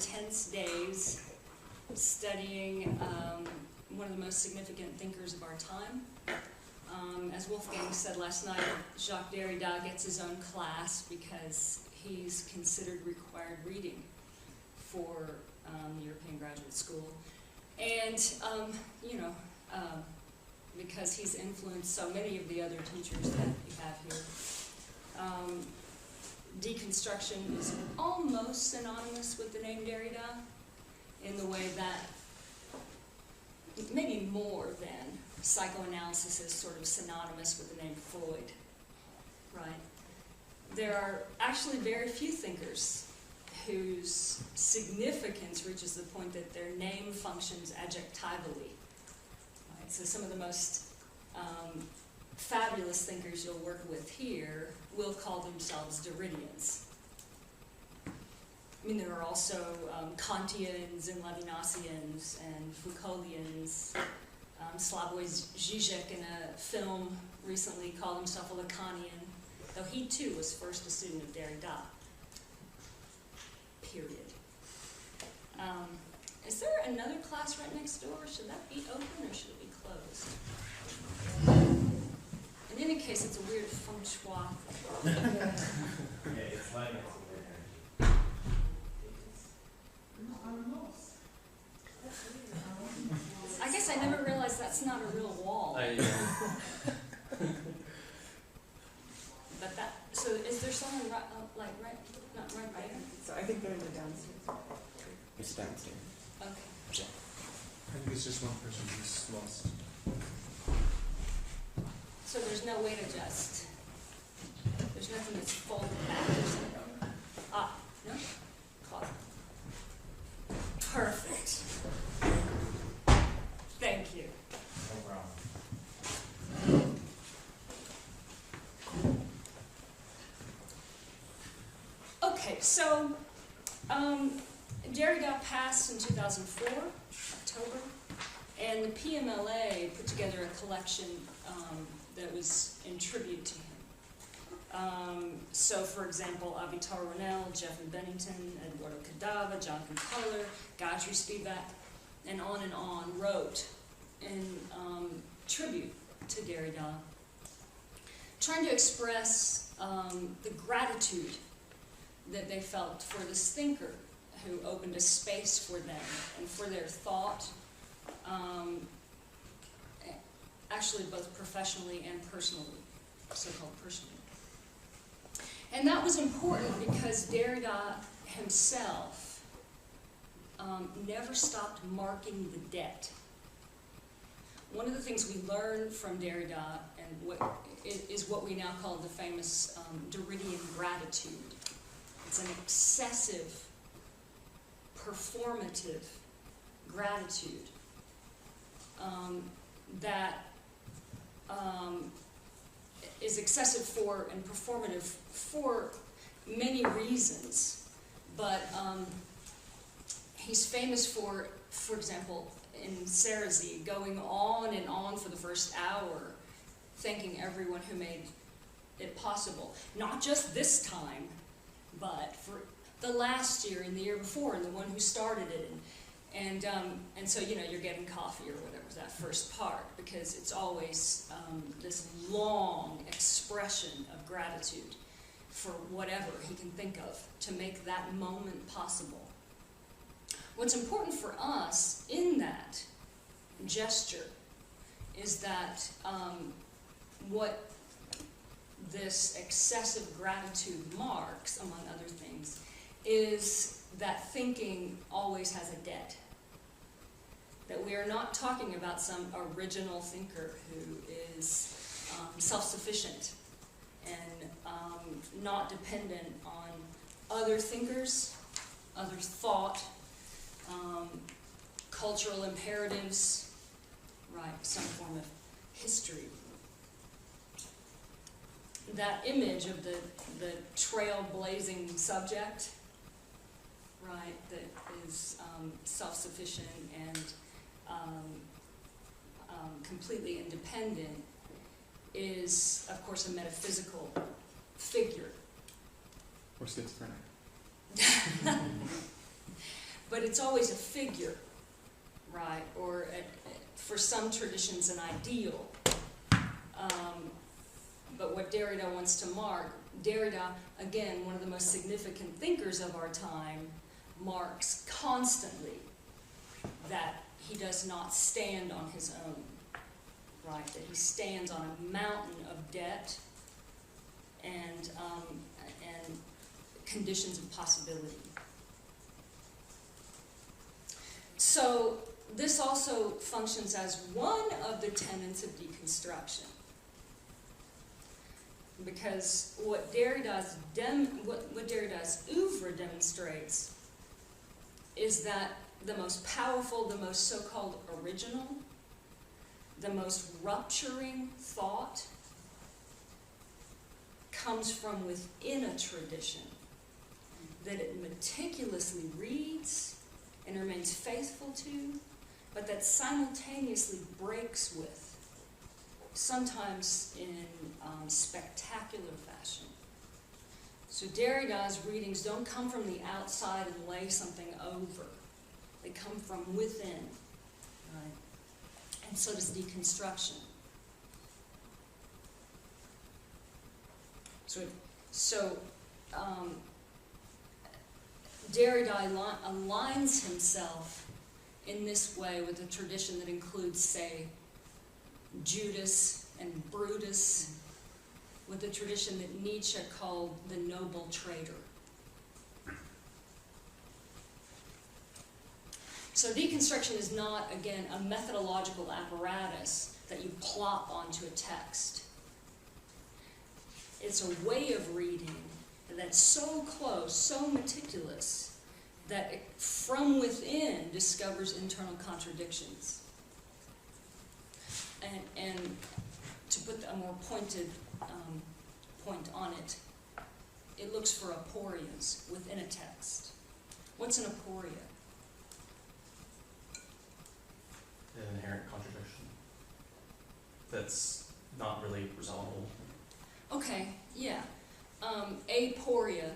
intense days studying one of the most significant thinkers of our time. As Wolfgang said last night, Jacques Derrida gets his own class because he's considered required reading for the European Graduate School. And, because he's influenced so many of the other teachers that we have here. Deconstruction is almost synonymous with the name Derrida in the way that, maybe more than psychoanalysis is sort of synonymous with the name Freud, right? There are actually very few thinkers whose significance reaches the point that their name functions adjectivally. Right? So some of the most fabulous thinkers you'll work with here will call themselves Derridians. I mean, there are also Kantians and Levinasians and Foucaultians. Slavoj Žižek in a film recently called himself a Lacanian, though he too was first a student of Derrida. Period. Is there another class right next door? Should that be open or should it be closed? In any case, it's a weird feng shui. Yeah, it's like I guess I never realized that's not a real wall. But that, so is there someone right, not right there? So I think they're in the downstairs. It's downstairs. Okay. I think it's just one person who's lost. So there's no way to just, there's nothing that's folded back or something? Ah, no? Closet. Perfect. Thank you. no problem. Okay, so Derrida passed in 2004, October, and the PMLA put together a collection that was in tribute to him. So, for example, Avitar Ronell, Jeff Bennington, Eduardo Cadava, Jonathan Kohler, Gayatri Spivak, and on wrote in tribute to Derrida, trying to express the gratitude that they felt for this thinker who opened a space for them and for their thought, actually both professionally and personally, so-called personally. And that was important because Derrida himself never stopped marking the debt. One of the things we learned from Derrida and is what we now call the famous Derridian gratitude. It's an excessive, performative gratitude that is excessive for and performative for many reasons. But he's famous for example, in Ceresy, going on and on for the first hour, thanking everyone who made it possible. Not just this time, but for the last year and the year before, and the one who started it. And so, you're getting coffee or whatever, that first part, because it's always this long expression of gratitude for whatever he can think of to make that moment possible. What's important for us in that gesture is that what this excessive gratitude marks, among other things, is that thinking always has a debt. That we are not talking about some original thinker who is self-sufficient and not dependent on other thinkers, other thought, cultural imperatives, right, some form of history. That image of the trailblazing subject, right, that is self-sufficient and completely independent is, of course, a metaphysical figure. Or schizophrenic. but it's always a figure, right? Or for some traditions, an ideal. But what Derrida wants to mark, Derrida, again, one of the most significant thinkers of our time, marks constantly that he does not stand on his own, right? That he stands on a mountain of debt and conditions of possibility. So this also functions as one of the tenets of deconstruction, because what Derrida's oeuvre demonstrates is that the most powerful, the most so-called original, the most rupturing thought comes from within a tradition that it meticulously reads and remains faithful to, but that simultaneously breaks with, sometimes in spectacular fashion. So Derrida's readings don't come from the outside and lay something over. They come from within, right? And so does deconstruction. So Derrida aligns himself in this way with a tradition that includes, say, Judas and Brutus, with a tradition that Nietzsche called the noble traitor. So deconstruction is not, again, a methodological apparatus that you plop onto a text. It's a way of reading that's so close, so meticulous, that it, from within, discovers internal contradictions. And to put a more pointed point on it, it looks for aporias within a text. What's an aporia? An inherent contradiction that's not really resolvable. Okay, yeah. Aporia,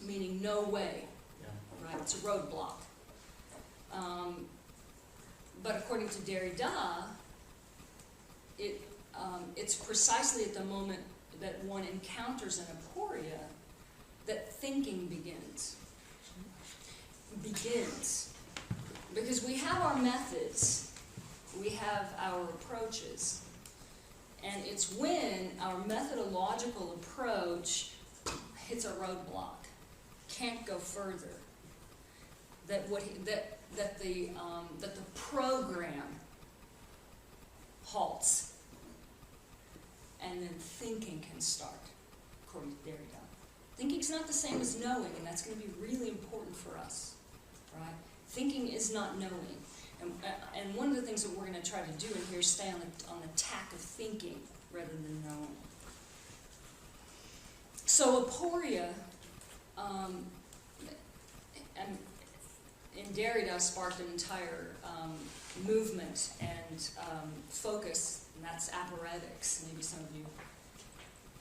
meaning no way, Yeah. right? It's a roadblock. But according to Derrida, it's precisely at the moment that one encounters an aporia that thinking begins. Because we have our methods, we have our approaches, and it's when our methodological approach hits a roadblock, can't go further, that the program halts, and then thinking can start, according to Derrida. Thinking's not the same as knowing, and that's going to be really important for us, right? Thinking is not knowing. And one of the things that we're going to try to do in here is stay on the tack of thinking rather than knowing. So aporia, in Derrida, sparked an entire movement and focus, and that's aporetics. Maybe some of you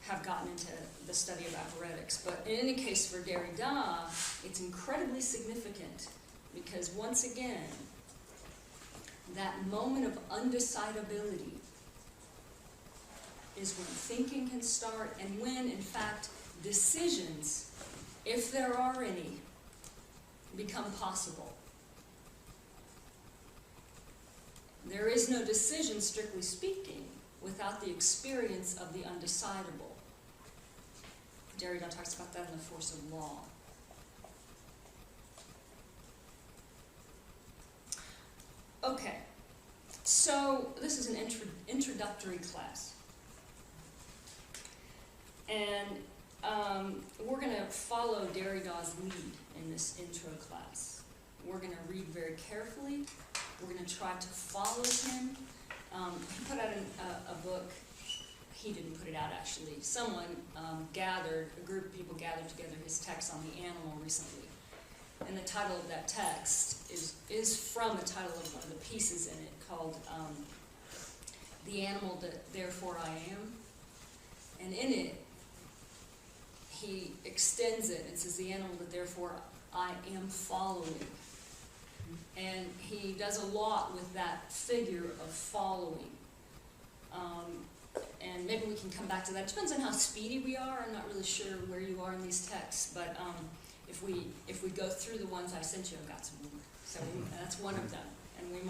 have gotten into the study of aporetics. But in any case, for Derrida, it's incredibly significant because, once again, that moment of undecidability is when thinking can start and when, in fact, decisions, if there are any, become possible. There is no decision, strictly speaking, without the experience of the undecidable. Derrida talks about that in The Force of Law. Okay, so this is an introductory class. And we're going to follow Derrida's lead in this intro class. We're going to read very carefully. We're going to try to follow him. He put out a book. He didn't put it out, actually. Someone a group of people gathered together his text on the animal recently. And the title of that text is from the title of one of the pieces in it, called The Animal That Therefore I Am. And in it, he extends it and says, the animal that therefore I am following. And he does a lot with that figure of following. And maybe we can come back to that. It depends on how speedy we are. I'm not really sure where you are in these texts, but if we go through the ones I sent you, I've got some more. So that's one of them, and we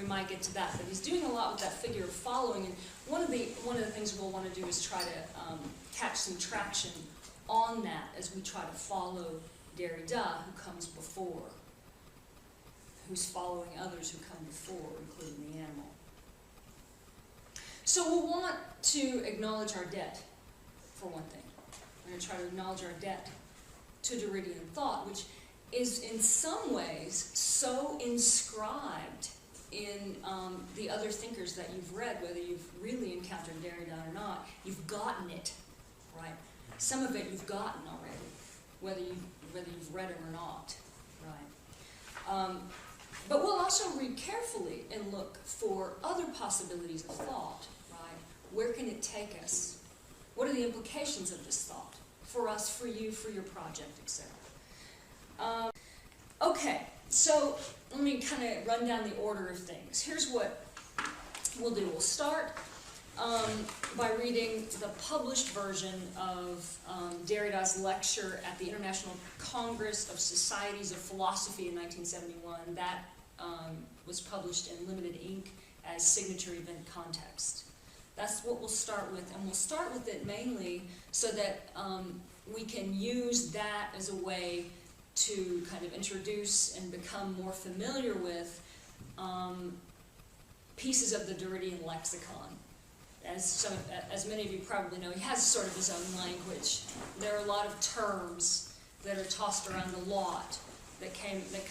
might get to that. But he's doing a lot with that figure of following, and one of the things we'll want to do is try to catch some traction on that as we try to follow Derrida, who comes before, who's following others who come before, including the animal. So we'll want to acknowledge our debt, for one thing. We're going to try to acknowledge our debt to Derridian thought, which is in some ways so inscribed in the other thinkers that you've read, whether you've really encountered Derrida or not. You've gotten it, right? Some of it you've gotten already, whether you've read it or not, right? But we'll also read carefully and look for other possibilities of thought, right? Where can it take us? What are the implications of this thought for us, for you, for your project, etc.? Okay, so let me kind of run down the order of things. Here's what we'll do. We'll start by reading the published version of Derrida's lecture at the International Congress of Societies of Philosophy in 1971. That was published in limited ink as signature event context. That's what we'll start with, and we'll start with it mainly so that we can use that as a way to kind of introduce and become more familiar with pieces of the Derridian lexicon. As many of you probably know, he has sort of his own language. There are a lot of terms that are tossed around a lot that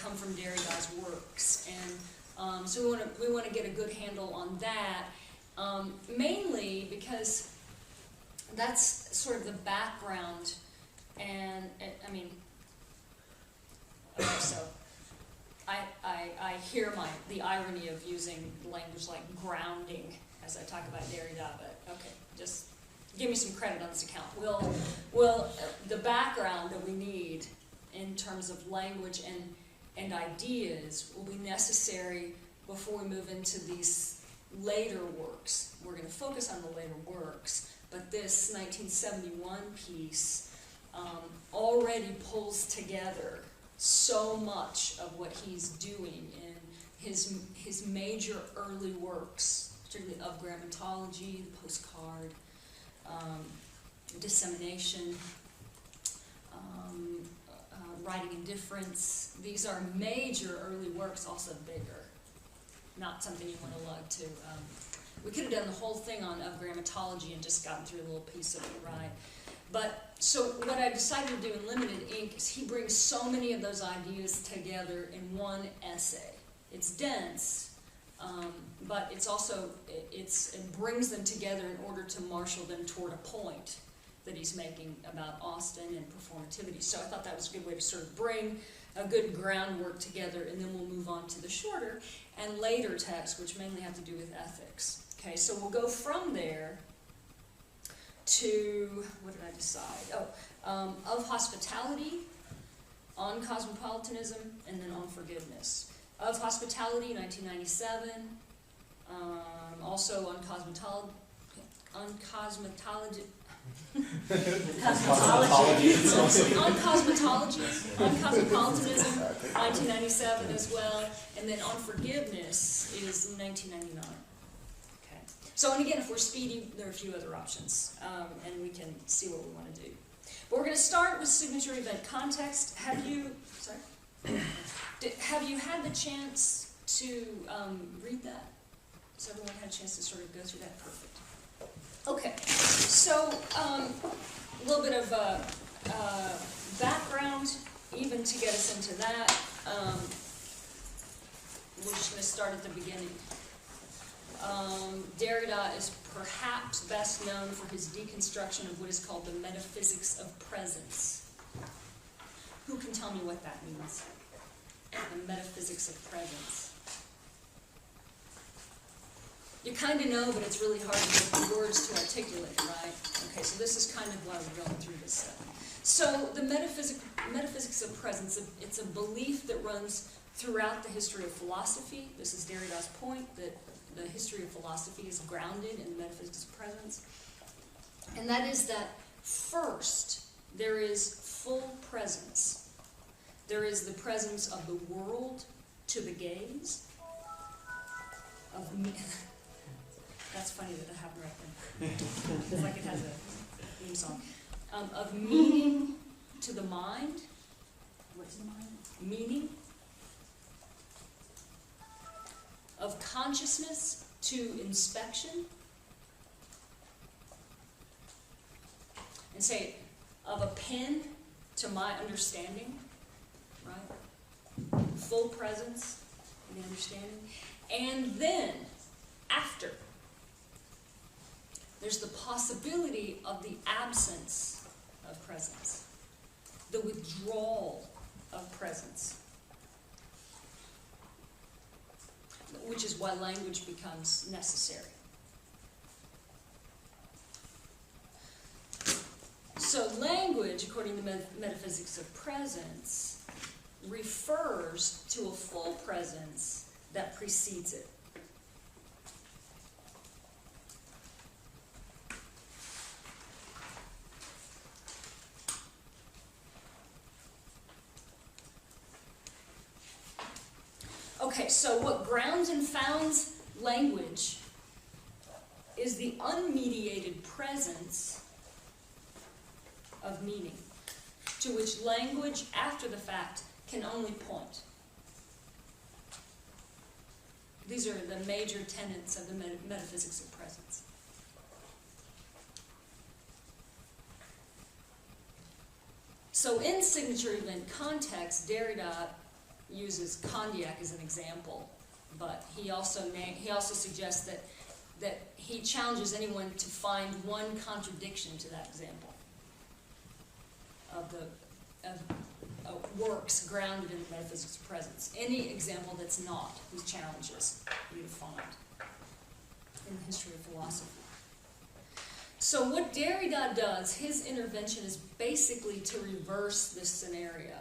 come from Derrida's works, and so we want to get a good handle on that, mainly because that's sort of the background. And I mean, okay, so I hear the irony of using language like grounding as I talk about Derrida, but okay, just give me some credit on this account. The background that we need in terms of language and ideas will be necessary before we move into these later works. We're going to focus on the later works, but this 1971 piece already pulls together so much of what he's doing in his major early works, particularly of grammatology, the postcard, dissemination, writing indifference. These are major early works, also bigger. Not something you want to lug to. We could have done the whole thing on of grammatology and just gotten through a little piece of it, right? But so what I decided to do in limited ink is he brings so many of those ideas together in one essay. It's dense, but it's also it brings them together in order to marshal them toward a point that he's making about Austin and performativity. So I thought that was a good way to sort of bring a good groundwork together, and then we'll move on to the shorter and later texts, which mainly have to do with ethics. Okay, so we'll go from there to, what did I decide? Of hospitality, on cosmopolitanism, and then on forgiveness. Of hospitality, 1997. Also on cosmetology. On cosmetology. On cosmopolitanism, 1997 as well, and then on forgiveness is 1999. Okay. So, and again, if we're speedy, there are a few other options, and we can see what we want to do. But we're going to start with signature event context. Have you had the chance to read that? Has everyone had a chance to sort of go through that? Perfect. Okay, so a little bit of background, even to get us into that. We're just going to start at the beginning. Derrida is perhaps best known for his deconstruction of what is called the metaphysics of presence. Who can tell me what that means? The metaphysics of presence. You kind of know, but it's really hard to get the words to articulate, right? Okay, so this is kind of why we're going through this stuff. So the metaphysics of presence, it's a belief that runs throughout the history of philosophy. This is Derrida's point, that the history of philosophy is grounded in the metaphysics of presence. And that is that first, there is full presence. There is the presence of the world to the gaze, of me. That's funny that I have it right there. It's like it has a theme song. Of meaning to the mind. What's the mind? Meaning. Of consciousness to inspection. And say, of a pen to my understanding, right? Full presence in the understanding. And then, after, there's the possibility of the absence of presence, the withdrawal of presence, which is why language becomes necessary. So language, according to metaphysics of presence, refers to a full presence that precedes it. Okay, so what grounds and founds language is the unmediated presence of meaning, to which language, after the fact, can only point. These are the major tenets of the metaphysics of presence. So in signature event context, Derrida uses Condillac as an example, but he also suggests that he challenges anyone to find one contradiction to that example of works grounded in the metaphysics of presence. Any example that's not, he challenges you to find in the history of philosophy. So what Derrida does, his intervention is basically to reverse this scenario.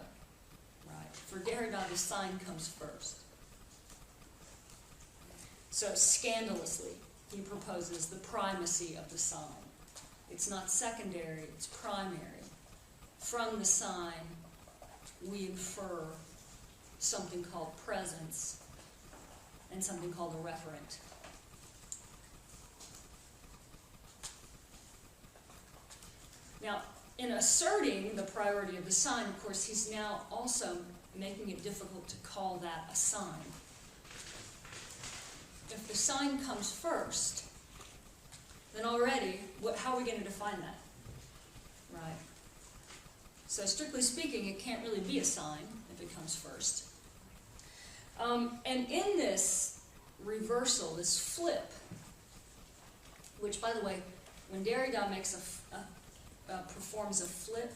Right? For Derrida, the sign comes first. So scandalously, he proposes the primacy of the sign. It's not secondary, it's primary. From the sign, we infer something called presence and something called a referent. Now, in asserting the priority of the sign, of course, he's now also making it difficult to call that a sign. If the sign comes first, then already, how are we going to define that? Right? So strictly speaking, it can't really be a sign if it comes first. And in this reversal, this flip, which, by the way, when Derrida makes performs a flip,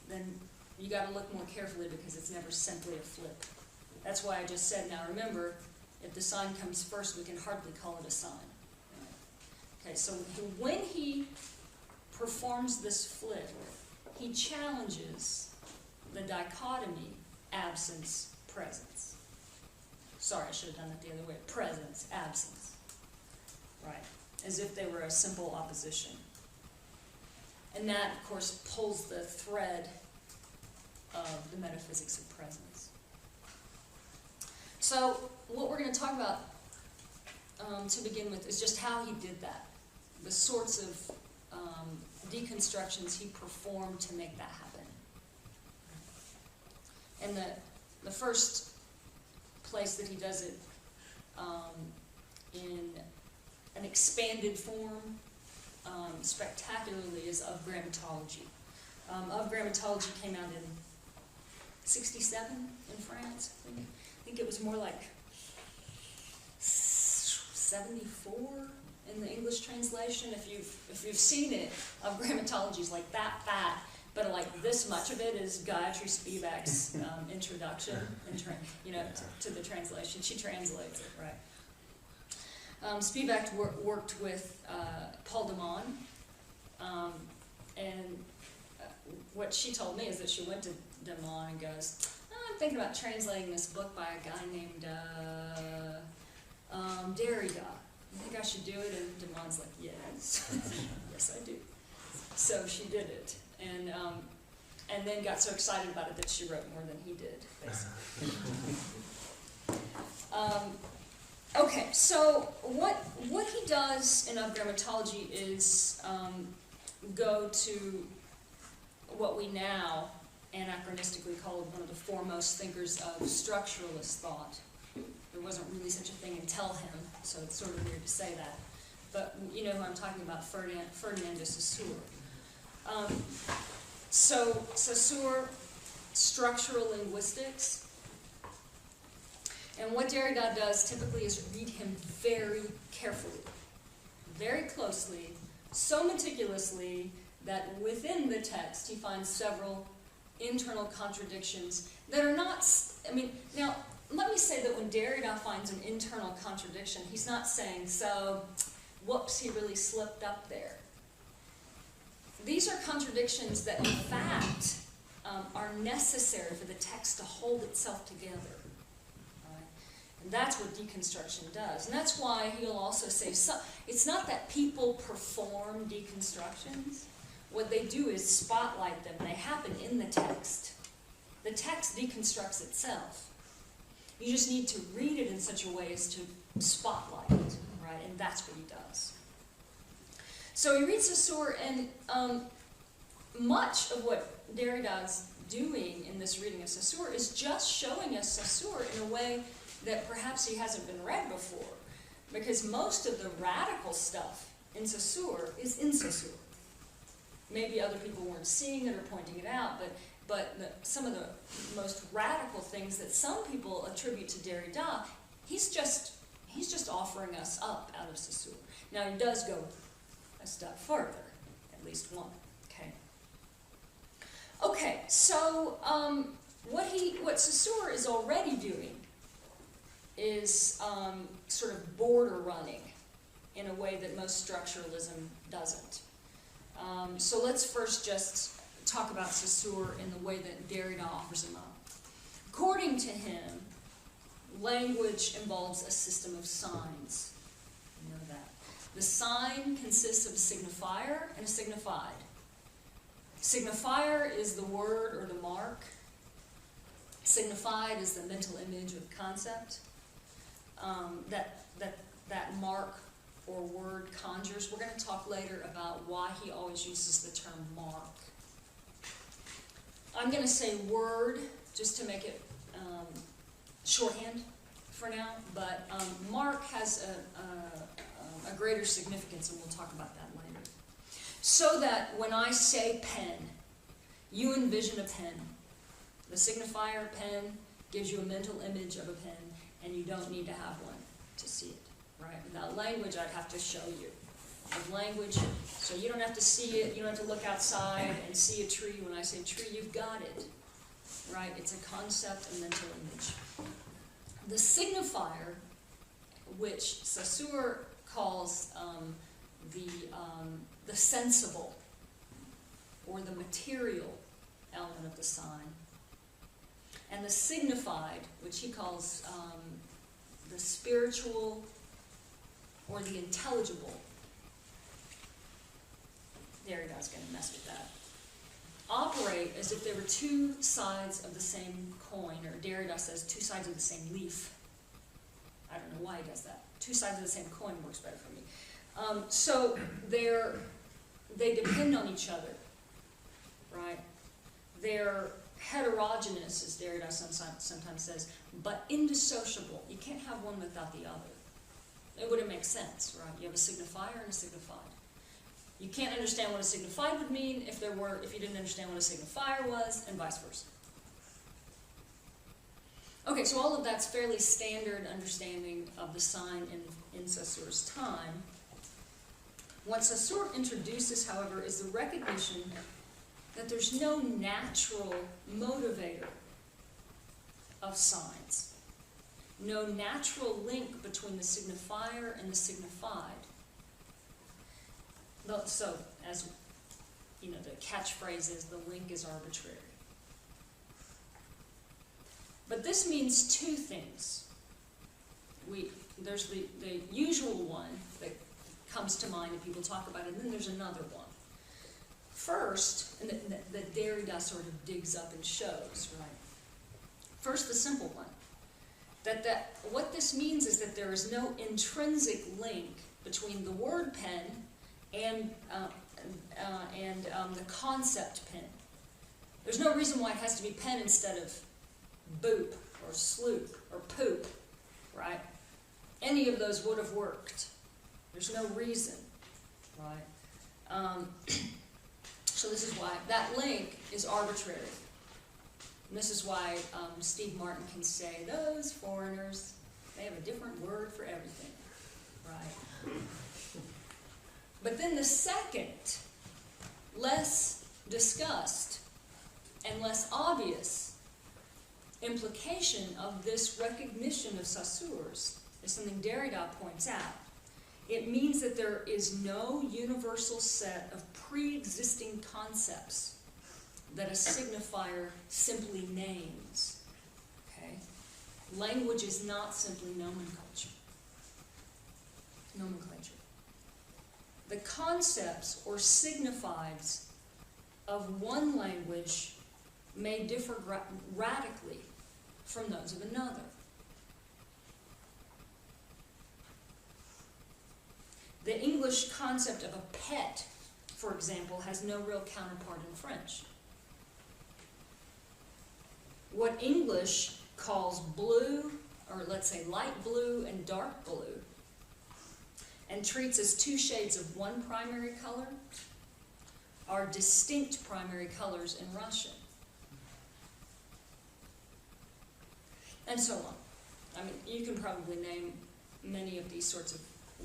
then you got to look more carefully because it's never simply a flip. That's why I just said, now remember, if the sign comes first, we can hardly call it a sign. Right? Okay, so when he performs this flip, he challenges the dichotomy absence-presence. Sorry, I should have done it the other way. Presence, absence. Right. As if they were a simple opposition. And that, of course, pulls the thread of the metaphysics of presence. So what we're going to talk about to begin with is just how he did that. The sorts of deconstructions he performed to make that happen. And the first place that he does it in an expanded form, spectacularly, is Of Grammatology. Of Grammatology came out in 1967 in France. I think it was more like 74 in the English translation. If you've seen it, Of Grammatology is like that fat, but like this much of it is Gayatri Spivak's introduction, to the translation. She translates it, right? Spivak worked with Paul de Man, and what she told me is that she went to Demont and goes, I'm thinking about translating this book by a guy named Derrida. You think I should do it? And Demont's like, yes. Yes, I do. So she did it. And then got so excited about it that she wrote more than he did, basically. Okay, so what he does in grammatology is go to what we now anachronistically call one of the foremost thinkers of structuralist thought. There wasn't really such a thing until him, so it's sort of weird to say that. But you know who I'm talking about, Ferdinand de Saussure. So Saussure, structural linguistics. And what Derrida does typically is read him very carefully, very closely, so meticulously that within the text he finds several internal contradictions that are not, I mean, now let me say that when Derrida finds an internal contradiction, he's not saying, so, whoops, he really slipped up there. These are contradictions that in fact are necessary for the text to hold itself together. And that's what deconstruction does. And that's why he'll also say, it's not that people perform deconstructions. What they do is spotlight them. They happen in the text. The text deconstructs itself. You just need to read it in such a way as to spotlight it, right? And that's what he does. So he reads Saussure, and much of what Derrida's doing in this reading of Saussure is just showing us Saussure in a way that perhaps he hasn't been read before, because most of the radical stuff in Saussure is in Saussure. Maybe other people weren't seeing it or pointing it out, but some of the most radical things that some people attribute to Derrida, he's just offering us up out of Saussure. Now he does go a step further, at least one. Okay, so what Saussure is already doing is sort of border running in a way that most structuralism doesn't. So let's first just talk about Saussure in the way that Derrida offers him up. According to him, language involves a system of signs. You know that. The sign consists of a signifier and a signified. Signifier is the word or the mark. Signified is the mental image or the concept that mark or word conjures. We're going to talk later about why he always uses the term mark. I'm going to say word just to make it shorthand for now, but mark has a greater significance, and we'll talk about that later. So that when I say pen, you envision a pen. The signifier pen gives you a mental image of a pen, and you don't need to have one to see it, right? Without language, I'd have to show you. With language, so you don't have to see it, you don't have to look outside and see a tree. When I say tree, you've got it, right? It's a concept, a mental image. The signifier, which Saussure calls the sensible, or the material element of the sign, and the signified, which he calls the spiritual or the intelligible. Derrida's going to mess with that. Operate as if they were two sides of the same coin, or Derrida says two sides of the same leaf. I don't know why he does that. Two sides of the same coin works better for me. So they depend on each other, right? They're heterogeneous, as Derrida sometimes says, but indissociable. You can't have one without the other. It wouldn't make sense, right? You have a signifier and a signified. You can't understand what a signified would mean if you didn't understand what a signifier was, and vice versa. Okay, so all of that's fairly standard understanding of the sign in Saussure's time. What Saussure introduces, however, is the recognition that there's no natural motivator of signs, no natural link between the signifier and the signified. So, as the catchphrase is the link is arbitrary. But this means two things. There's the usual one that comes to mind if people talk about it, and then there's another one. First, and that Derrida sort of digs up and shows, right? First, the simple one. What this means is that there is no intrinsic link between the word pen and the concept pen. There's no reason why it has to be pen instead of boop or sloop or poop, right? Any of those would have worked. There's no reason, right? So this is why that link is arbitrary. And this is why Steve Martin can say, those foreigners, they have a different word for everything, right? But then the second, less discussed and less obvious implication of this recognition of Saussure's is something Derrida points out. It means that there is no universal set of pre-existing concepts that a signifier simply names. Okay? Language is not simply nomenclature. The concepts or signifieds of one language may differ radically from those of another. The English concept of a pet, for example, has no real counterpart in French. What English calls blue, or let's say light blue and dark blue, and treats as two shades of one primary color, are distinct primary colors in Russian. And so on. I mean, you can probably name many of these sorts of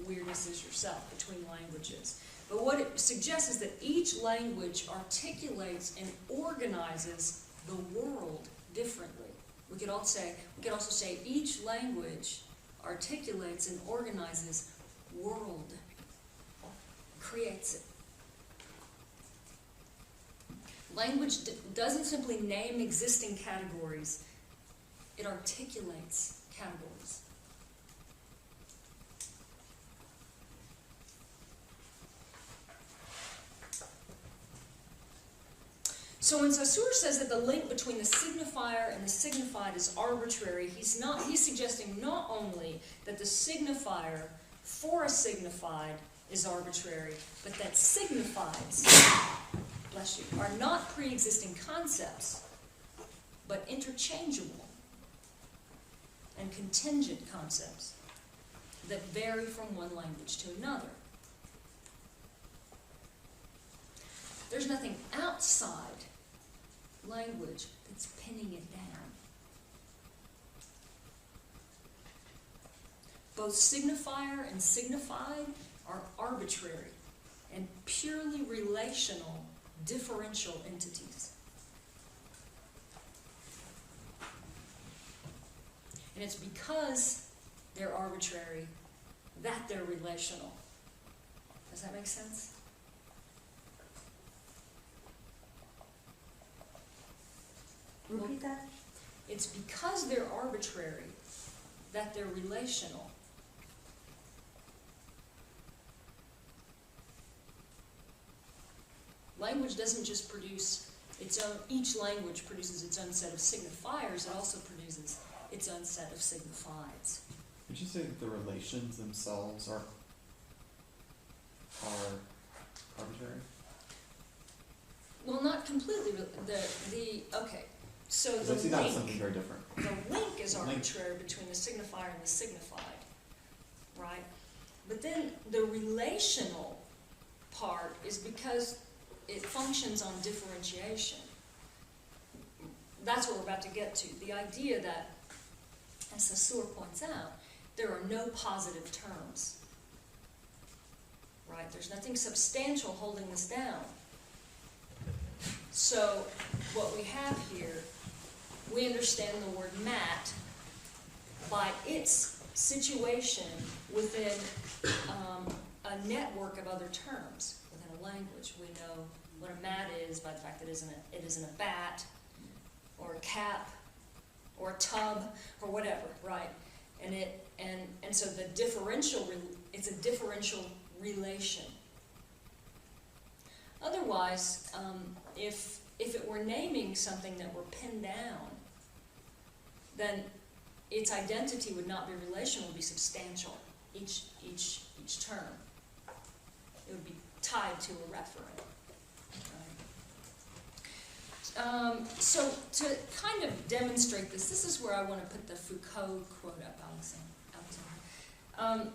weirdnesses yourself between languages. But what it suggests is that each language articulates and organizes the world differently. We could also say each language articulates and organizes world, creates it. Language doesn't simply name existing categories, it articulates categories. So when Saussure says that the link between the signifier and the signified is arbitrary, he's suggesting not only that the signifier for a signified is arbitrary, but that signifieds, bless you, are not pre-existing concepts, but interchangeable and contingent concepts that vary from one language to another. There's nothing outside language that's pinning it down. Both signifier and signified are arbitrary and purely relational differential entities. And it's because they're arbitrary that they're relational. Does that make sense? Repeat that. It's because they're arbitrary that they're relational. Language doesn't just produce its own, each language produces its own set of signifiers, it also produces its own set of signifieds. Would you say that the relations themselves are arbitrary? Well, not completely. Okay. So the I see that as something very different. The link is Link. arbitrary between the signifier and the signified, right? But then the relational part is because it functions on differentiation. That's what we're about to get to. The idea that, as Saussure points out, there are no positive terms, right? There's nothing substantial holding this down. So what we have here, we understand the word mat by its situation within a network of other terms. Within a language, we know what a mat is by the fact that it isn't a bat, or a cap, or a tub, or whatever, right? And so the it's a differential relation. Otherwise, if it were naming something that were pinned down, then its identity would not be relational, it would be substantial, each term. It would be tied to a referent. So to kind of demonstrate this is where I want to put the Foucault quote up, Alexander.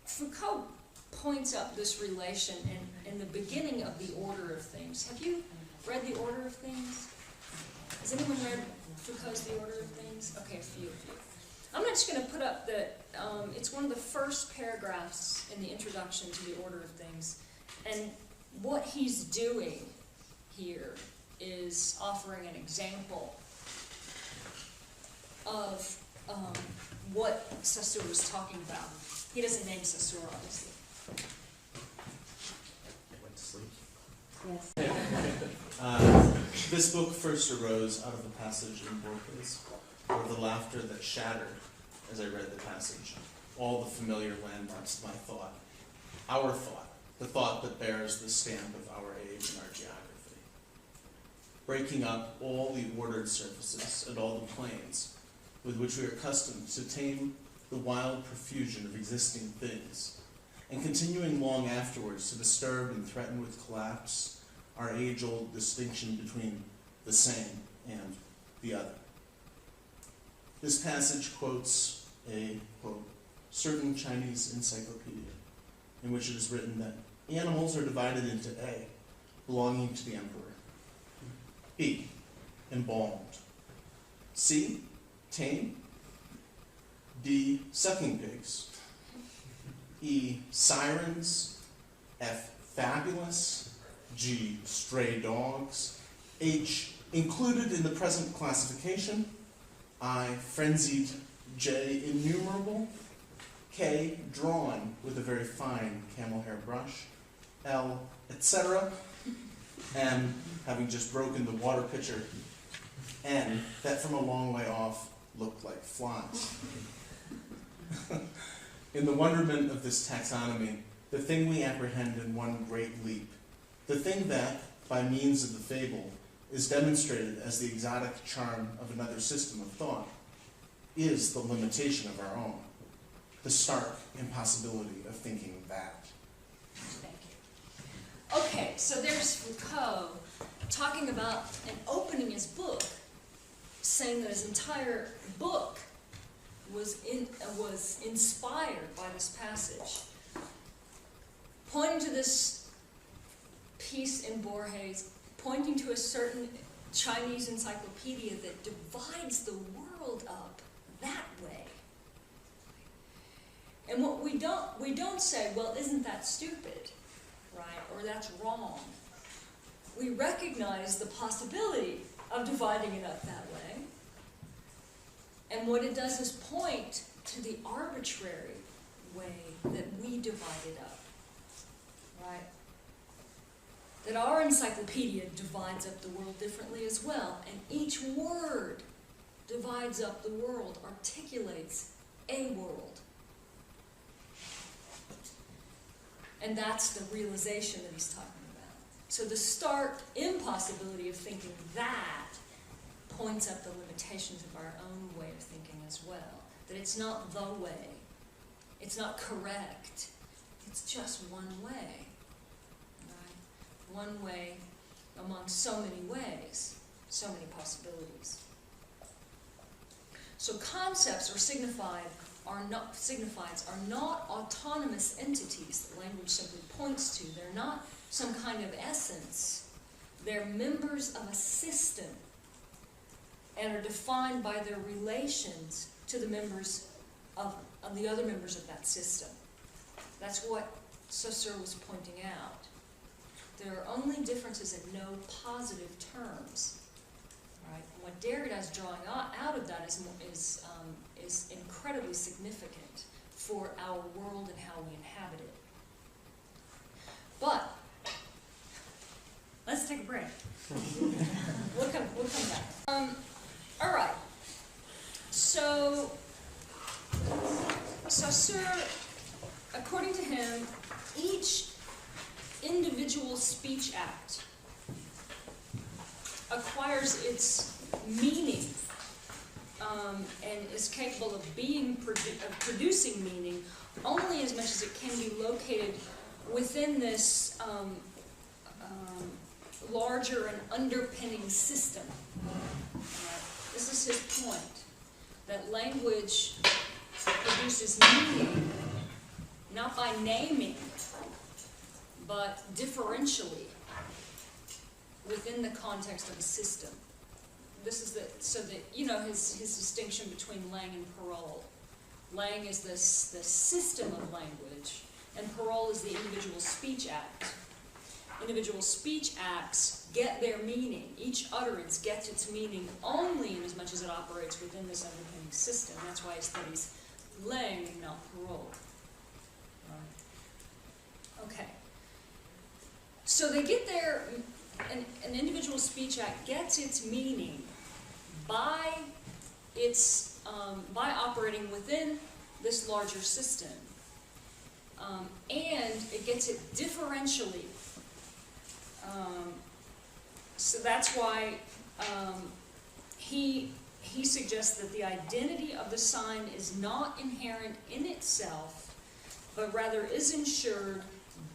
Foucault points up this relation in the beginning of The Order of Things. Have you read The Order of Things? Has anyone read Foucault's The Order of Things? Okay, a few of you. I'm just going to put up it's one of the first paragraphs in the introduction to The Order of Things. And what he's doing here is offering an example of what Saussure was talking about. He doesn't name Saussure, obviously. Went to sleep. Yes. This book first arose out of a passage in Borges, or the laughter that shattered as I read the passage, all the familiar landmarks of my thought, our thought, the thought that bears the stamp of our age and our geography, breaking up all the ordered surfaces and all the planes with which we are accustomed to tame the wild profusion of existing things, and continuing long afterwards to disturb and threaten with collapse our age-old distinction between the same and the other. This passage quotes a, quote, certain Chinese encyclopedia, in which it is written that animals are divided into A, belonging to the emperor, B, embalmed, C, tame, D, sucking pigs, E, sirens, F, fabulous, G, stray dogs, H, included in the present classification, I, frenzied, J, innumerable, K, drawn with a very fine camel hair brush, L, etc., M, having just broken the water pitcher, N, that from a long way off looked like flies. In the wonderment of this taxonomy, the thing we apprehend in one great leap, the thing that, by means of the fable, is demonstrated as the exotic charm of another system of thought, is the limitation of our own, the stark impossibility of thinking that. Thank you. Okay, so there's Foucault talking about and opening his book, saying that his entire book was inspired by this passage, pointing to this piece in Borges, pointing to a certain Chinese encyclopedia that divides the world up that way. And what we don't say, well, isn't that stupid, right? Or that's wrong. We recognize the possibility of dividing it up that way. And what it does is point to the arbitrary way that we divide it up, right? That our encyclopedia divides up the world differently as well, and each word divides up the world, articulates a world. And that's the realization that he's talking about. So the stark impossibility of thinking that points up the limitations of our own way of thinking as well. That it's not the way. It's not correct. It's just one way. Right? One way among so many ways, so many possibilities. So concepts or signifieds are not autonomous entities that language simply points to. They're not some kind of essence. They're members of a system and are defined by their relations to the members of the other members of that system. That's what Saussure was pointing out. There are only differences in no positive terms. Right? And what Derrida is drawing out of that is incredibly significant for our world and how we inhabit it. But Let's take a break. We'll come back. All right. So Saussure, according to him, each individual speech act acquires its meaning and is capable of producing meaning only as much as it can be located within this larger and underpinning system. This is his point, that language produces meaning not by naming, but differentially within the context of a system. This is his distinction between Lang and parole. Lang is the system of language, and parole is the individual speech act. Individual speech acts get their meaning. Each utterance gets its meaning only in as much as it operates within this underpinning system. That's why he studies Lang and not parole. Okay. So they get their, an individual speech act gets its meaning by operating within this larger system, and it gets it differentially. So that's why he suggests that the identity of the sign is not inherent in itself, but rather is ensured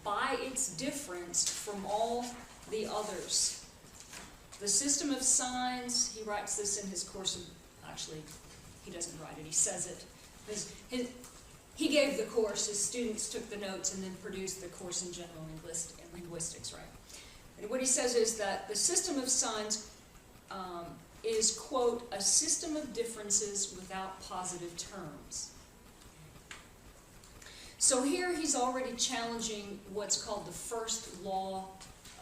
by its difference from all the others. The system of signs, he writes this in his course of, actually, he doesn't write it, he says it. He gave the course, his students took the notes and then produced the course in general linguistics, right? And what he says is that the system of signs is, quote, a system of differences without positive terms. So here he's already challenging what's called the first law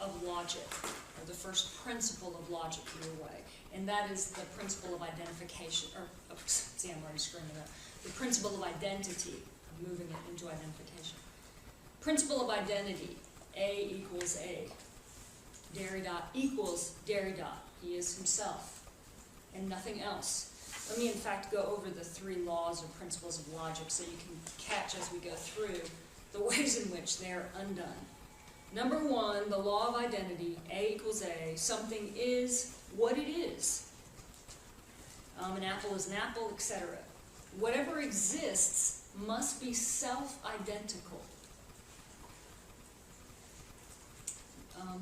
of logic, or the first principle of logic either way. And that is the principle of identification, or, see, I'm already screwing it up. The principle of identity, I'm moving it into identification. Principle of identity, A equals A. Derrida equals Derrida. He is himself, and nothing else. Let me, in fact, go over the 3 laws or principles of logic so you can catch as we go through the ways in which they are undone. Number 1, the law of identity, A equals A. Something is what it is. An apple is an apple, etc. Whatever exists must be self-identical.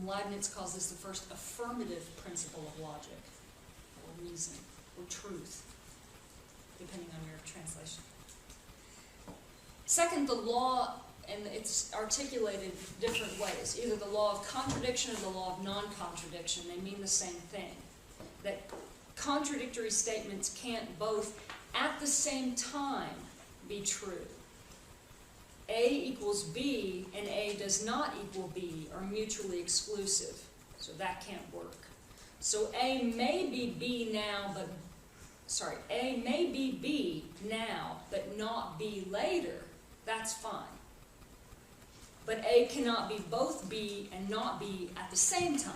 Leibniz calls this the first affirmative principle of logic, or reason, or truth, depending on your translation. Second, the law, and it's articulated different ways, either the law of contradiction or the law of non-contradiction. They mean the same thing. That contradictory statements can't both at the same time be true. A equals B and A does not equal B are mutually exclusive, so that can't work. So A may be B now, A may be B now, but not B later. That's fine. But A cannot be both B and not B at the same time.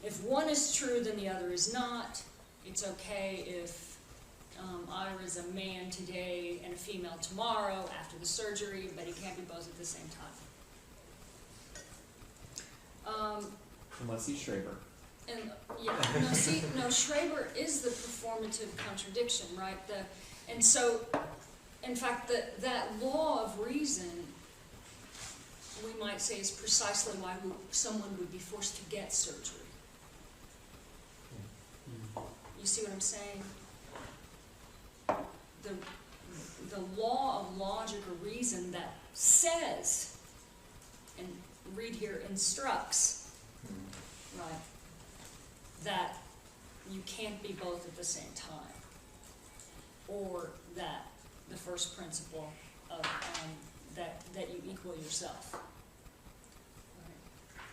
If one is true, then the other is not. It's okay if Ira is a man today and a female tomorrow after the surgery, but he can't be both at the same time. Unless he's Schraber. And yeah, no, Schraber is the performative contradiction, right? And so, in fact, that law of reason, we might say, is precisely why someone would be forced to get surgery. You see what I'm saying? The law of logic or reason that says, and read here, instructs, right, that you can't be both at the same time, or that the first principle of that you equal yourself. Right.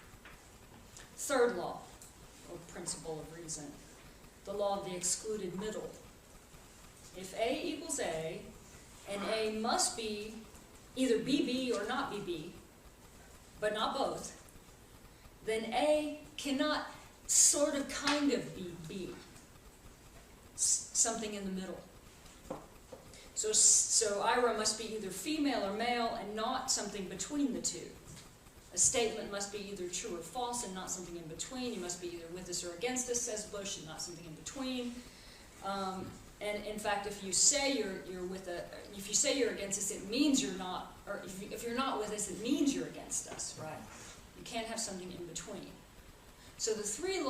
Third law, or principle of reason, the law of the excluded middle. If A equals A, and A must be either BB or not BB, but not both, then A cannot sort of kind of be B. Something in the middle. So Ira must be either female or male and not something between the two. A statement must be either true or false and not something in between. You must be either with us or against us, says Bush, and not something in between. And in fact, if you say if you say you're against us, it means you're not, or if you're not with us, it means you're against us, right? You can't have something in between. So the three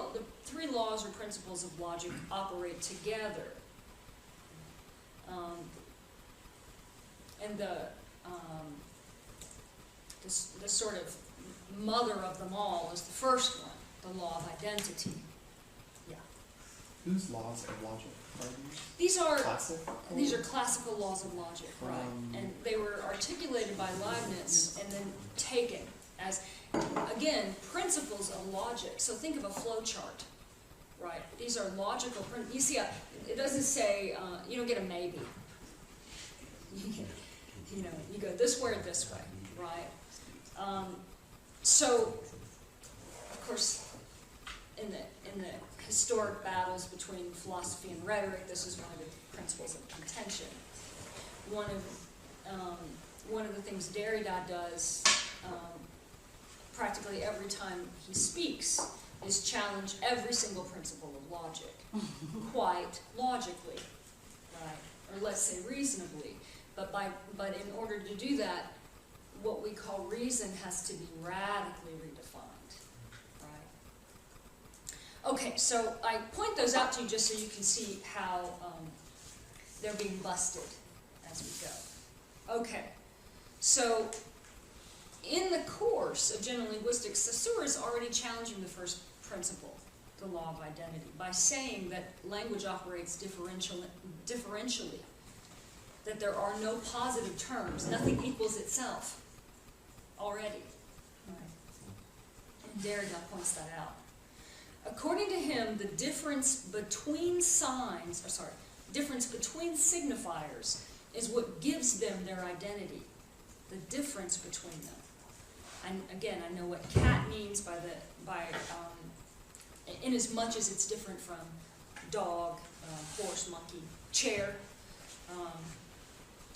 laws or principles of logic operate together. And the sort of mother of them all is the first one, the law of identity. Yeah. Whose laws of logic are these? These are Classical? classical laws of logic, right? And they were articulated by Leibniz and then taken as, again, principles of logic. So think of a flow chart, right? These are logical principles. You see, it doesn't say, you don't get a maybe. You go this way or this way, right? So, of course, in the historic battles between philosophy and rhetoric, this is one of the principles of contention. One of the things Derrida does practically every time he speaks is challenge every single principle of logic, quite logically, right? Or let's say reasonably. But in order to do that, what we call reason has to be radically redefined, right? Okay, so I point those out to you just so you can see how they're being busted as we go. Okay, so in the course of general linguistics, Saussure is already challenging the first principle, the law of identity, by saying that language operates differentially, that there are no positive terms, nothing equals itself already. Right. And Derrida points that out. According to him, the difference between difference between signifiers is what gives them their identity, the difference between them. And again, I know what cat means in as much as it's different from dog, horse, monkey, chair,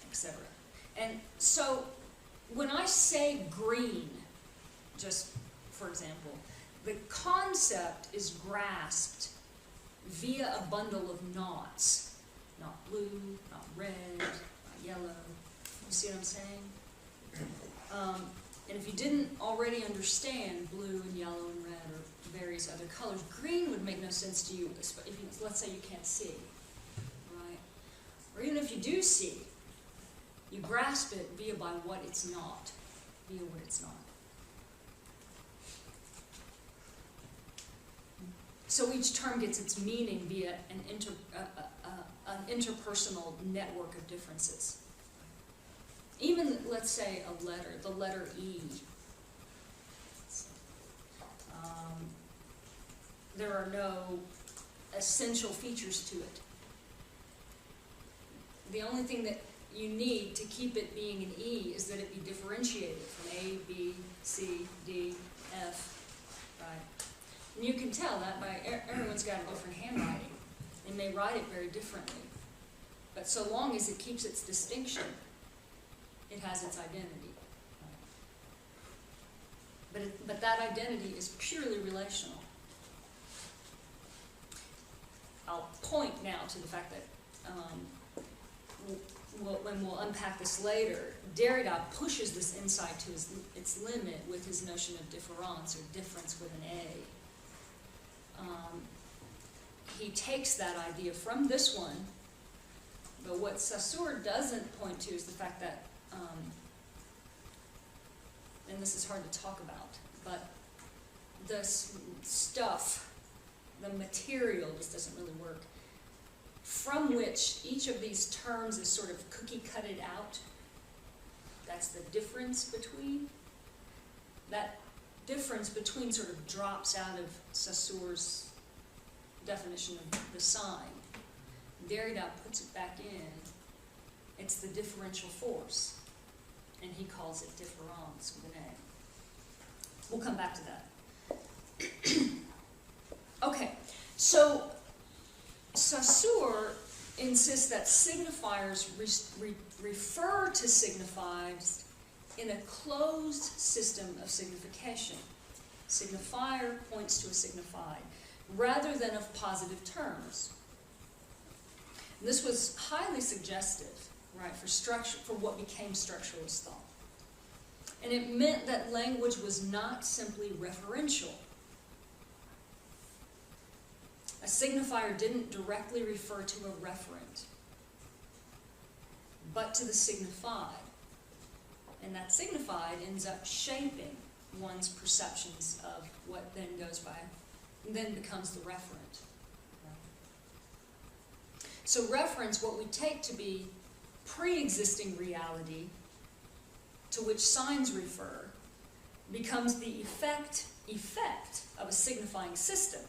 etc. And so when I say green, just for example, the concept is grasped via a bundle of knots. Not blue, not red, not yellow. You see what I'm saying? And if you didn't already understand blue and yellow and red or various other colors, green would make no sense to you, if let's say you can't see, right? Or even if you do see, you grasp it via what it's not. So each term gets its meaning via an interpersonal network of differences. Even, let's say, a letter, the letter E. There are no essential features to it. The only thing that you need to keep it being an E is that it be differentiated from A, B, C, D, F, right? And you can tell that by everyone's got a different handwriting. They may write it very differently. But so long as it keeps its distinction, it has its identity. But that identity is purely relational. I'll point now to the fact that when we'll unpack this later, Derrida pushes this insight to its limit with his notion of différance, or difference with an A. He takes that idea from this one, but what Saussure doesn't point to is the fact that, and this is hard to talk about, but the stuff, the material, just doesn't really work, from which each of these terms is sort of cookie-cutted out. That's the difference between. That difference between sort of drops out of Saussure's definition of the sign. Derrida puts it back in. It's the differential force, and he calls it différance with an A. We'll come back to that. Okay, so Saussure insists that signifiers refer to signifieds in a closed system of signification. Signifier points to a signified, rather than of positive terms. And this was highly suggestive, right, for what became structuralist thought. And it meant that language was not simply referential. A signifier didn't directly refer to a referent, but to the signified. And that signified ends up shaping one's perceptions of what then goes by, and then becomes the referent. So reference, what we take to be pre-existing reality, to which signs refer, becomes the effect of a signifying system,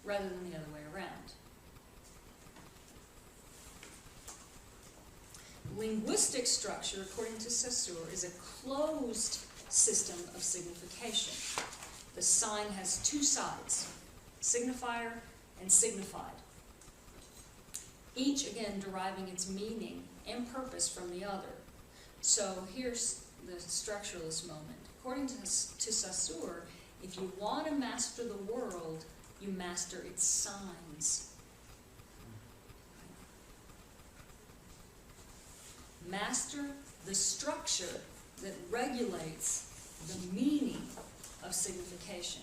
rather than the other way around. Linguistic structure, according to Saussure, is a closed system of signification. The sign has two sides, signifier and signified, each again deriving its meaning and purpose from the other. So here's the structuralist moment. According to Saussure, if you want to master the world, you master its signs. Master the structure that regulates the meaning of signification.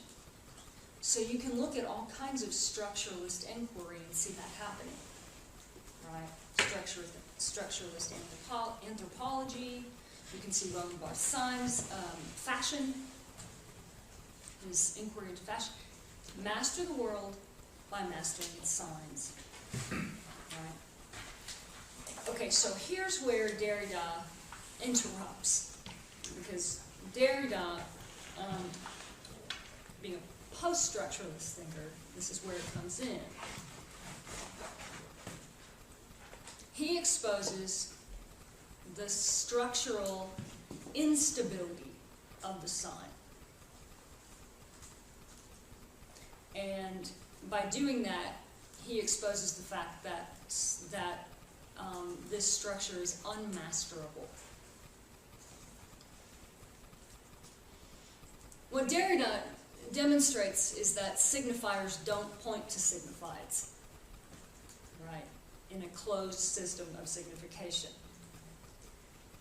So you can look at all kinds of structuralist inquiry and see that happening, right? Structuralist anthropology. You can see Roland Barthes's fashion, his inquiry into fashion. Master the world by mastering its signs. Right? Okay, so here's where Derrida interrupts, because Derrida, being a post-structuralist thinker, this is where it comes in. He exposes the structural instability of the sign. And by doing that, he exposes the fact that this structure is unmasterable. What Derrida demonstrates is that signifiers don't point to signifieds, right, in a closed system of signification.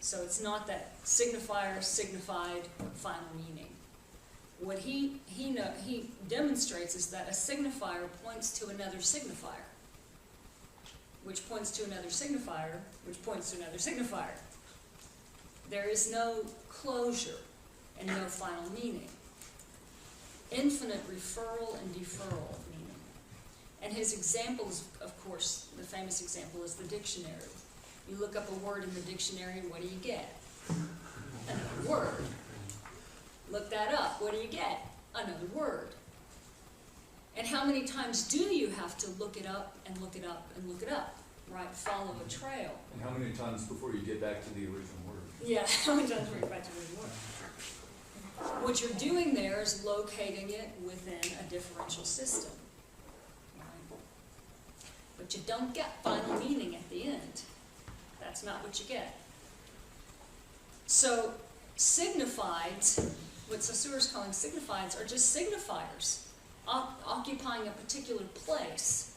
So it's not that signifier, signified, final meaning. What he demonstrates is that a signifier points to another signifier, which points to another signifier, which points to another signifier. There is no closure and no final meaning. Infinite referral and deferral of meaning. And his example is, of course, the famous example is the dictionary. You look up a word in the dictionary and what do you get? Another word. Look that up, what do you get? Another word. And how many times do you have to look it up and look it up and look it up, right? Follow a trail. And how many times before you get back to the original word? Yeah, how many times before you get back to the original word? What you're doing there is locating it within a differential system, right? But you don't get final meaning at the end. That's not what you get. So signifieds, what Saussure is calling signifieds, are just signifiers occupying a particular place,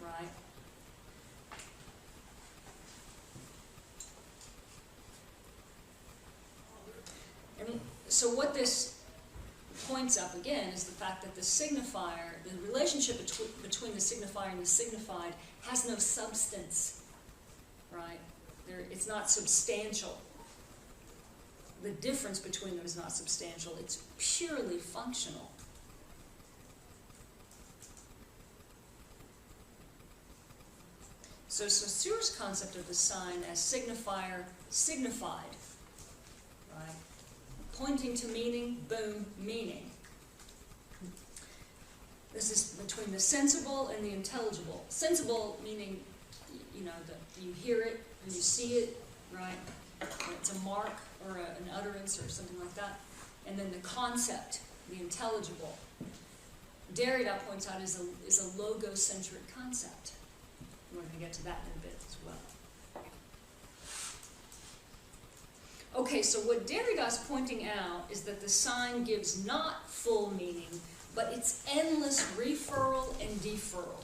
right? And so what this points up again is the fact that the signifier, the relationship between the signifier and the signified has no substance, right? It's not substantial. The difference between them is not substantial. It's purely functional. So Saussure's concept of the sign as signifier, signified, right? Pointing to meaning, boom, meaning. This is between the sensible and the intelligible. Sensible meaning, you know, you hear it and you see it, right? It's a mark or an utterance or something like that. And then the concept, the intelligible. Derrida points out is a logocentric concept. We're going to get to that in a bit as well. Okay, so what Derrida is pointing out is that the sign gives not full meaning, but it's endless referral and deferral.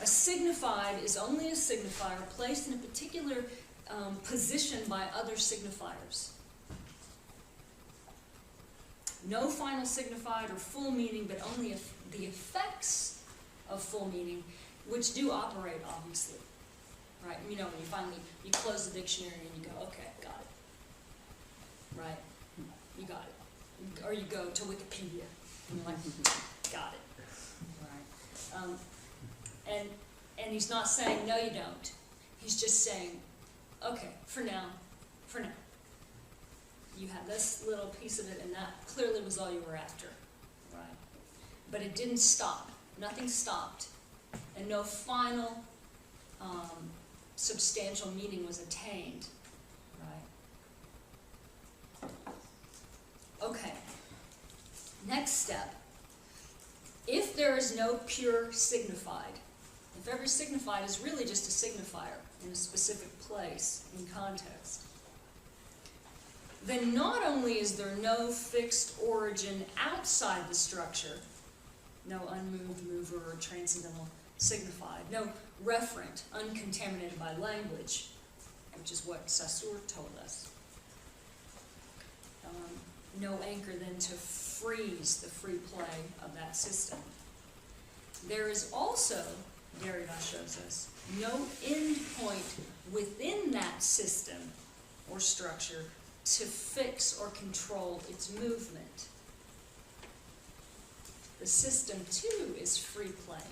A signified is only a signifier placed in a particular position by other signifiers. No final signified or full meaning, but only the effects of full meaning, which do operate, obviously. Right? You know, when you close the dictionary and you go, okay, got it. Right? You got it. Or you go to Wikipedia and you're like, got it. Right? And he's not saying, no, you don't. He's just saying, okay, for now. You had this little piece of it, and that clearly was all you were after, right? But it didn't stop. Nothing stopped. And no final substantial meaning was attained, right? Okay. Next step. If there is no pure signified, if every signified is really just a signifier in a specific place, in context, then not only is there no fixed origin outside the structure, no unmoved mover or transcendental signified, no referent uncontaminated by language, which is what Saussure told us, no anchor then to freeze the free play of that system. There is also, Derrida shows us, no end point within that system or structure to fix or control its movement. The system, too, is free playing.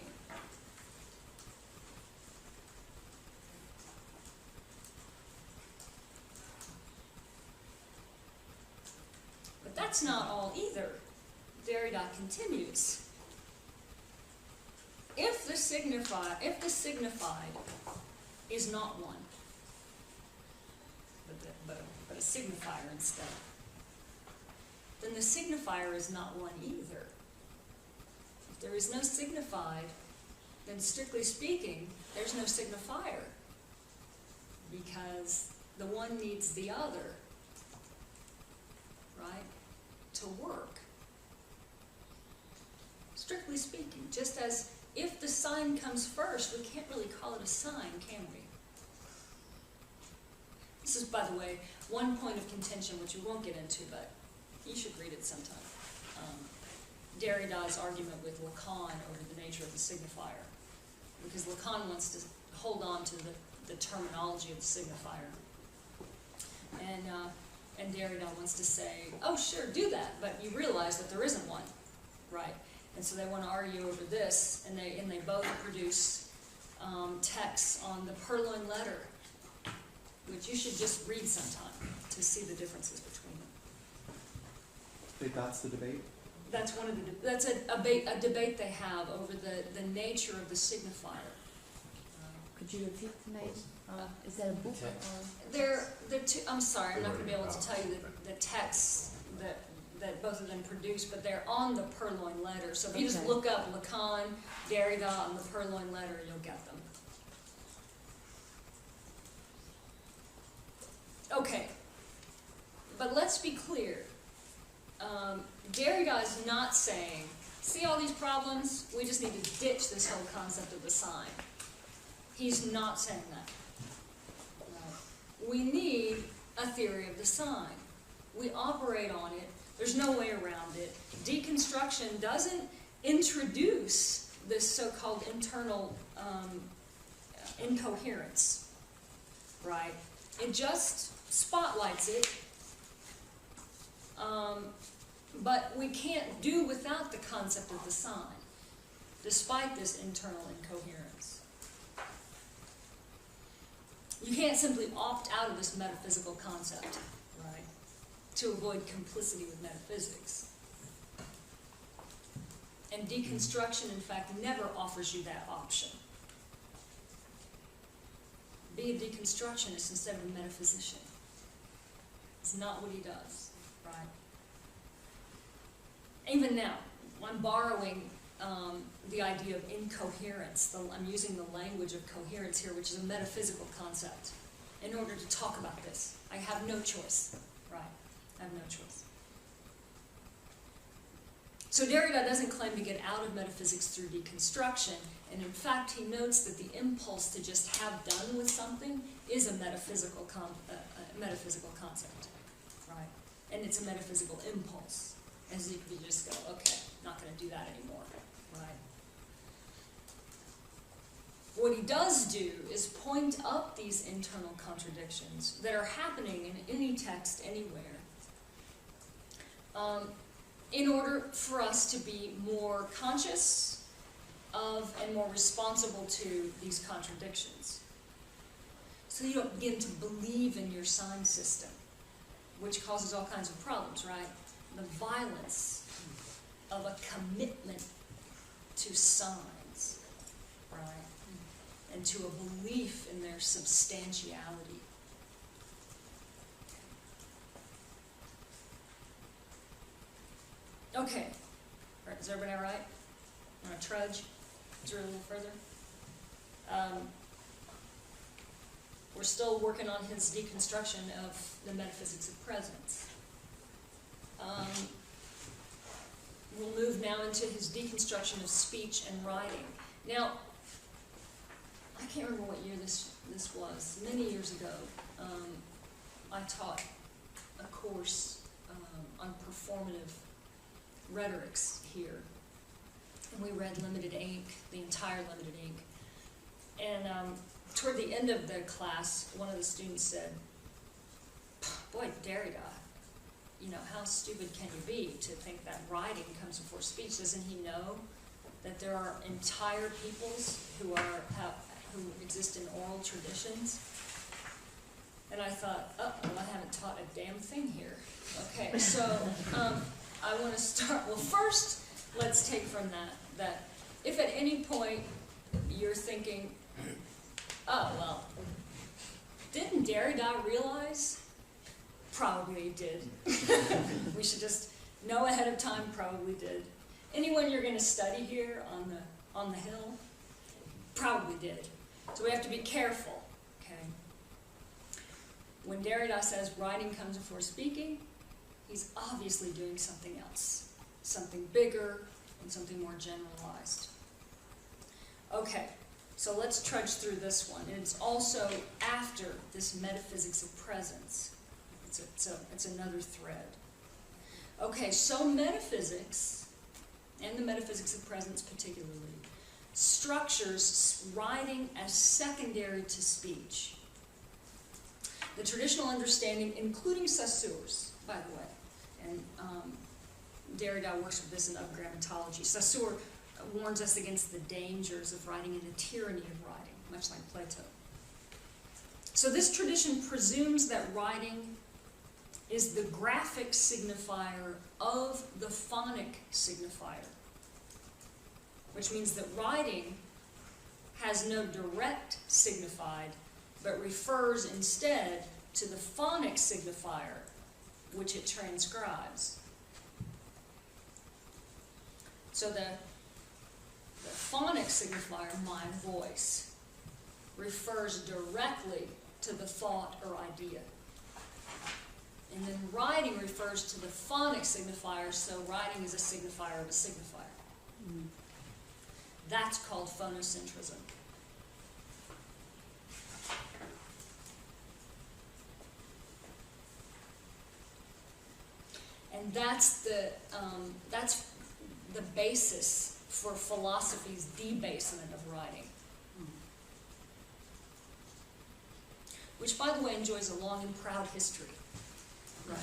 But that's not all either. Derrida continues. If the signified is not one, but a signifier instead, then the signifier is not one either. If there is no signified, then strictly speaking, there's no signifier, because the one needs the other, right, to work. Strictly speaking, just as if the sign comes first, we can't really call it a sign, can we? This is, by the way, one point of contention which we won't get into, but you should read it sometime. Derrida's argument with Lacan over the nature of the signifier. Because Lacan wants to hold on to the terminology of the signifier. And Derrida wants to say, oh, sure, do that, but you realize that there isn't one, right? And so they want to argue over this, and they both produce texts on the Purloined Letter, which you should just read sometime to see the differences between them. That's the debate? That's one of that's a debate they have over the nature of the signifier. Could you repeat the name? Is that a book? They're two, I'm sorry, I'm not going to be able to tell you the texts that both of them produce, but they're on the Purloined Letter. So if you just look up Lacan, Derrida, and the Purloined Letter, you'll get them. Okay, but let's be clear. Derrida is not saying, see all these problems? We just need to ditch this whole concept of the sign. He's not saying that. We need a theory of the sign. We operate on it. There's no way around it. Deconstruction doesn't introduce this so-called internal incoherence, right? It just spotlights it, but we can't do without the concept of the sign, despite this internal incoherence. You can't simply opt out of this metaphysical concept, right, to avoid complicity with metaphysics. And deconstruction, in fact, never offers you that option. Be a deconstructionist instead of a metaphysician. It's not what he does, right? even now, I'm borrowing the idea of incoherence. I'm using the language of coherence here, which is a metaphysical concept, in order to talk about this. I have no choice, right? I have no choice. So Derrida doesn't claim to get out of metaphysics through deconstruction, and in fact he notes that the impulse to just have done with something is a metaphysical concept, right? And it's a metaphysical impulse, as if you just go, okay, not going to do that anymore, right? What he does do is point up these internal contradictions that are happening in any text anywhere, in order for us to be more conscious of and more responsible to these contradictions. So you don't begin to believe in your sign system, which causes all kinds of problems, right? The violence of a commitment to signs, right? And to a belief in their substantiality. Okay, all right, is everybody all right? I'm going to trudge through a little further. We're still working on his deconstruction of the metaphysics of presence. We'll move now into his deconstruction of speech and writing. Now, I can't remember what year this was. Many years ago, I taught a course on performative rhetorics here, and we read Limited Ink, the entire Limited Ink. And toward the end of the class, one of the students said, "Boy, Derrida, you know, how stupid can you be to think that writing comes before speech? Doesn't he know that there are entire peoples who exist in oral traditions?" And I thought, oh, well, I haven't taught a damn thing here. Okay, so I want to start, well, first, let's take from that if at any point you're thinking, oh, well, didn't Derrida realize? Probably he did. We should just know ahead of time, probably did. Anyone you're going to study here on the Hill? Probably did. So we have to be careful, okay? When Derrida says writing comes before speaking, he's obviously doing something else, something bigger and something more generalized. Okay, so let's trudge through this one. And it's also after this metaphysics of presence. It's another thread. Okay, so metaphysics, and the metaphysics of presence particularly, structures writing as secondary to speech. The traditional understanding, including Saussure's, by the way, and Derrida works with this in grammatology. Saussure warns us against the dangers of writing and the tyranny of writing, much like Plato. So this tradition presumes that writing is the graphic signifier of the phonic signifier, which means that writing has no direct signified, but refers instead to the phonic signifier, which it transcribes. So the phonic signifier, my voice, refers directly to the thought or idea. And then writing refers to the phonic signifier, so writing is a signifier of a signifier. Mm. That's called phonocentrism. And that's the basis for philosophy's debasement of writing. Which, by the way, enjoys a long and proud history. Right.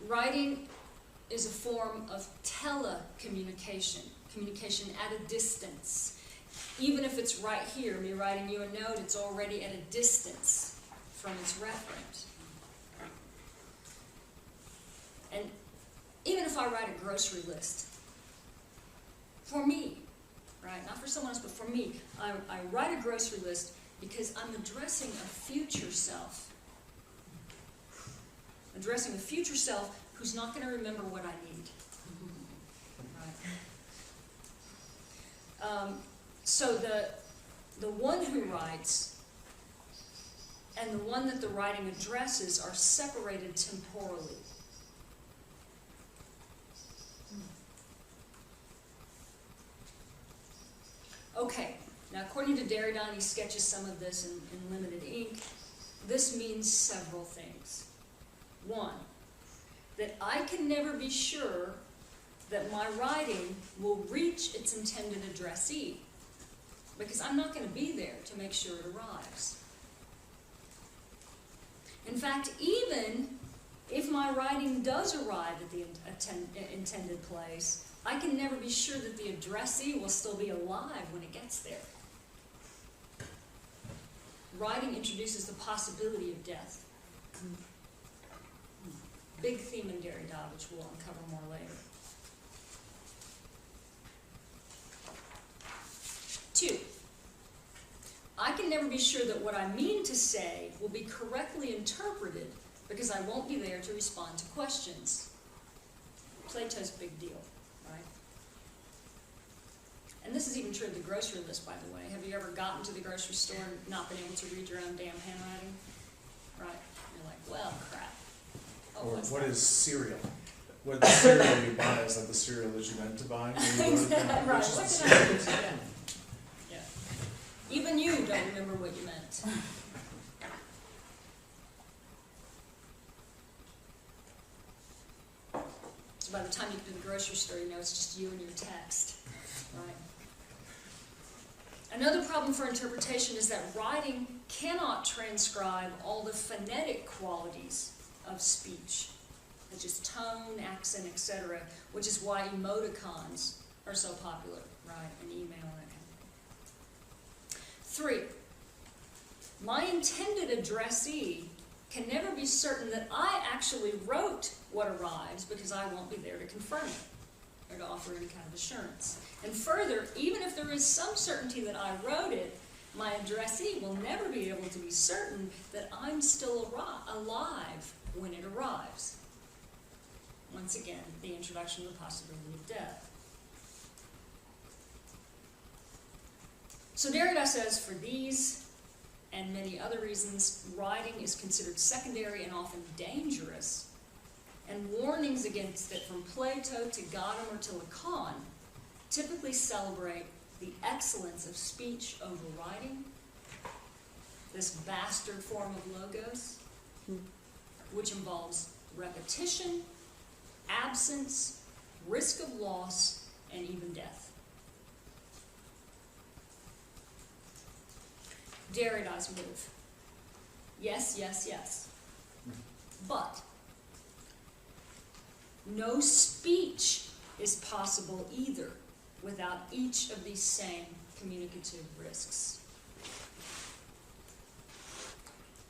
Writing is a form of telecommunication, communication at a distance. Even if it's right here, me writing you a note, it's already at a distance from its referent. And even if I write a grocery list, for me, right, not for someone else, but for me, I write a grocery list because I'm addressing a future self. Addressing a future self who's not going to remember what I need. Right. So the one who writes and the one that the writing addresses are separated temporally. Okay, now according to Derrida, and he sketches some of this in limited ink, this means several things. One, that I can never be sure that my writing will reach its intended addressee, because I'm not going to be there to make sure it arrives. In fact, even if my writing does arrive at the intended place, I can never be sure that the addressee will still be alive when it gets there. Writing introduces the possibility of death. Big theme in Derrida, which we'll uncover more later. 2, I can never be sure that what I mean to say will be correctly interpreted because I won't be there to respond to questions. Plato's big deal, right? And this is even true of the grocery list, by the way. Have you ever gotten to the grocery store and not been able to read your own damn handwriting? Right? You're like, well, crap. Oh, Or what's what that? is cereal? What the cereal you buy is that the cereal that you meant to buy? When you go to the- Right, which is what the did I cereal. do? Yeah. Even you don't remember what you meant. So by the time you get to the grocery store, you know it's just you and your text, right? Another problem for interpretation is that writing cannot transcribe all the phonetic qualities of speech, such as tone, accent, etc., which is why emoticons are so popular, right, and email and that kind of thing. 3, my intended addressee can never be certain that I actually wrote what arrives because I won't be there to confirm it or to offer any kind of assurance. And further, even if there is some certainty that I wrote it, my addressee will never be able to be certain that I'm still alive when it arrives. Once again, the introduction of the possibility of death. So Derrida says, for these and many other reasons, writing is considered secondary and often dangerous, and warnings against it from Plato to Gadamer to Lacan typically celebrate the excellence of speech over writing, this bastard form of logos, which involves repetition, absence, risk of loss, and even death. Derrida's move. Yes, yes, yes. But no speech is possible either without each of these same communicative risks.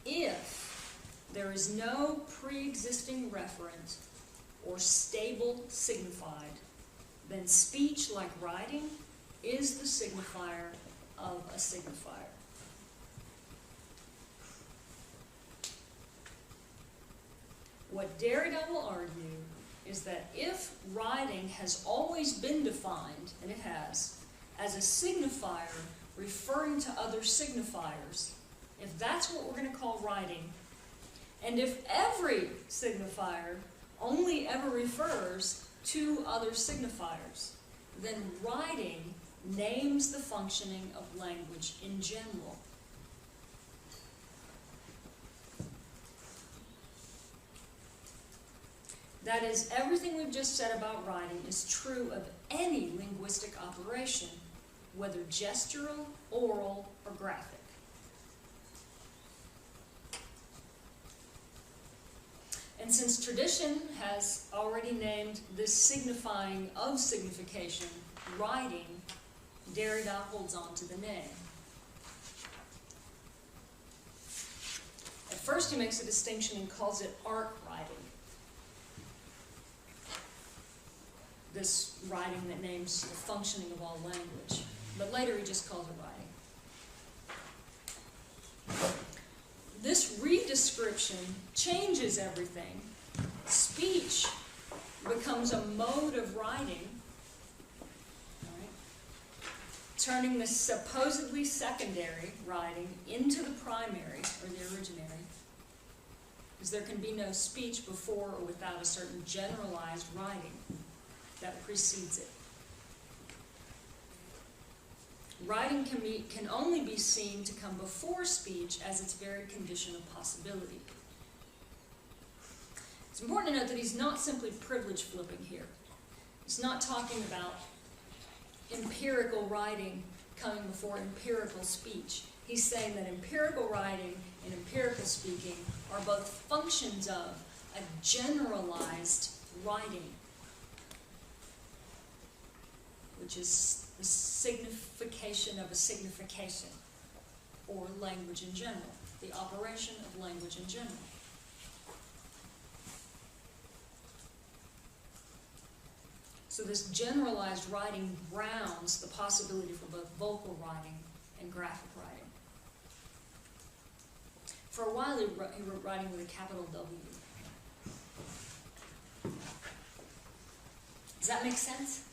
If there is no pre-existing referent or stable signified, then speech, like writing, is the signifier of a signifier. What Derrida will argue is that if writing has always been defined, and it has, as a signifier referring to other signifiers, if that's what we're going to call writing, and if every signifier only ever refers to other signifiers, then writing names the functioning of language in general. That is, everything we've just said about writing is true of any linguistic operation, whether gestural, oral, or graphic. And since tradition has already named this signifying of signification writing, Derrida holds on to the name. At first he makes a distinction and calls it art writing. This writing that names the functioning of all language. But later he just calls it writing. This redescription changes everything Speech becomes a mode of writing, all right, turning the supposedly secondary writing into the primary, or the originary, because there can be no speech before or without a certain generalized writing that precedes it. Writing can only be seen to come before speech as its very condition of possibility. It's important to note that he's not simply privilege flipping here. He's not talking about empirical writing coming before empirical speech. He's saying that empirical writing and empirical speaking are both functions of a generalized writing, which is the signification of a signification, or language in general, the operation of language in general. So this generalized writing grounds the possibility for both vocal writing and graphic writing. For a while he wrote writing with a capital W. Does that make sense?